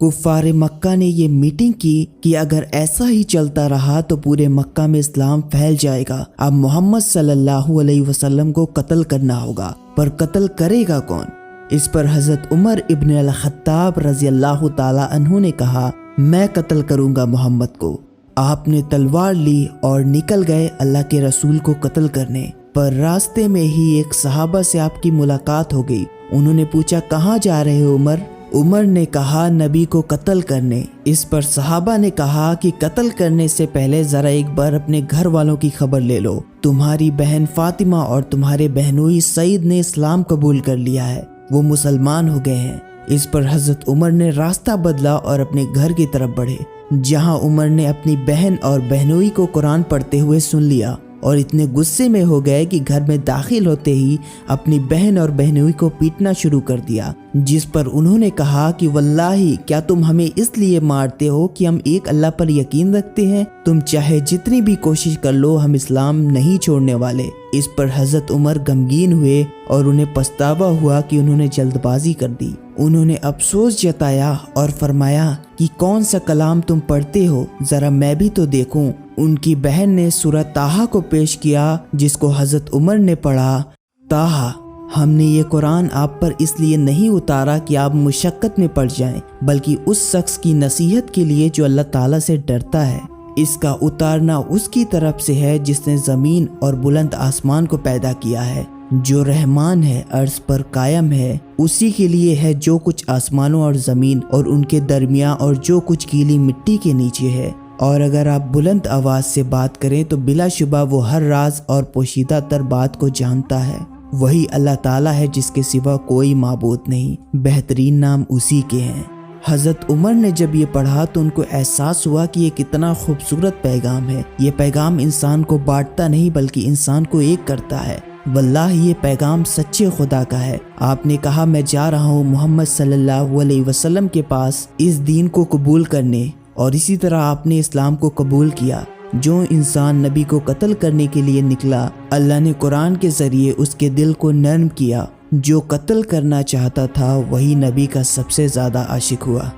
कुफ्फार मक्का ने ये मीटिंग की कि अगर ऐसा ही चलता रहा तो पूरे मक्का में इस्लाम फैल जाएगा। अब मोहम्मद सल्लल्लाहु अलैहि वसल्लम को कत्ल करना होगा, पर कत्ल करेगा कौन? इस पर हजरत उमर इब्न अल-खत्ताब रज़ियल्लाहु ताला अन्हु ने कहा, मैं कत्ल करूंगा मोहम्मद को। आपने तलवार ली और निकल गए अल्लाह के रसूल को कत्ल करने। पर रास्ते में ही एक सहाबा से आपकी मुलाकात हो गई। उन्होंने पूछा, कहाँ जा रहे हो उमर? उमर ने कहा, नबी को कत्ल करने। इस पर सहाबा ने कहा कि कत्ल करने से पहले जरा एक बार अपने घर वालों की खबर ले लो। तुम्हारी बहन फातिमा और तुम्हारे बहनोई सईद ने इस्लाम कबूल कर लिया है, वो मुसलमान हो गए हैं। इस पर हजरत उमर ने रास्ता बदला और अपने घर की तरफ बढ़े, जहां उमर ने अपनी बहन और बहनोई को कुरान पढ़ते हुए सुन लिया और इतने गुस्से में हो गए कि घर में दाखिल होते ही अपनी बहन और बहनोई को पीटना शुरू कर दिया। जिस पर उन्होंने कहा कि वल्लाही, क्या तुम हमें इसलिए मारते हो कि हम एक अल्लाह पर यकीन रखते हैं? तुम चाहे जितनी भी कोशिश कर लो, हम इस्लाम नहीं छोड़ने वाले। इस पर हजरत उमर गमगीन हुए और उन्हें पछतावा हुआ कि उन्होंने जल्दबाजी कर दी। उन्होंने अफसोस जताया और फरमाया कि कौन सा कलाम तुम पढ़ते हो, जरा मैं भी तो देखूं। उनकी बहन ने सूरह ताहा को पेश किया, जिसको हजरत उमर ने पढ़ा, ताहा, हमने ये कुरान आप पर इसलिए नहीं उतारा कि आप मुशक्कत में पड़ जाएं, बल्कि उस शख्स की नसीहत के लिए जो अल्लाह ताला से डरता है। इसका उतारना उसकी तरफ से है जिसने ज़मीन और बुलंद आसमान को पैदा किया है, जो रहमान है, अर्श पर कायम है। उसी के लिए है जो कुछ आसमानों और ज़मीन और उनके दरमियान और जो कुछ गीली मिट्टी के नीचे है। और अगर आप बुलंद आवाज़ से बात करें तो बिलाशुबा वो हर राज और पोशीदा तर बात को जानता है। वही अल्लाह ताला है जिसके सिवा कोई माबूद नहीं, बेहतरीन नाम उसी के हैं। हज़रत उमर ने जब ये पढ़ा तो उनको एहसास हुआ कि ये कितना खूबसूरत पैगाम है। ये पैगाम इंसान को बांटता नहीं बल्कि इंसान को एक करता है। वल्लाही ये पैगाम सच्चे खुदा का है। आपने कहा, मैं जा रहा हूँ मोहम्मद सल्लल्लाहु अलैहि वसल्लम के पास इस दीन को कबूल करने, और इसी तरह आपने इस्लाम को कबूल किया। जो इंसान नबी को कत्ल करने के लिए निकला, अल्लाह ने कुरान के ज़रिए उसके दिल को नर्म किया। जो कत्ल करना चाहता था वही नबी का सबसे ज़्यादा आशिक हुआ।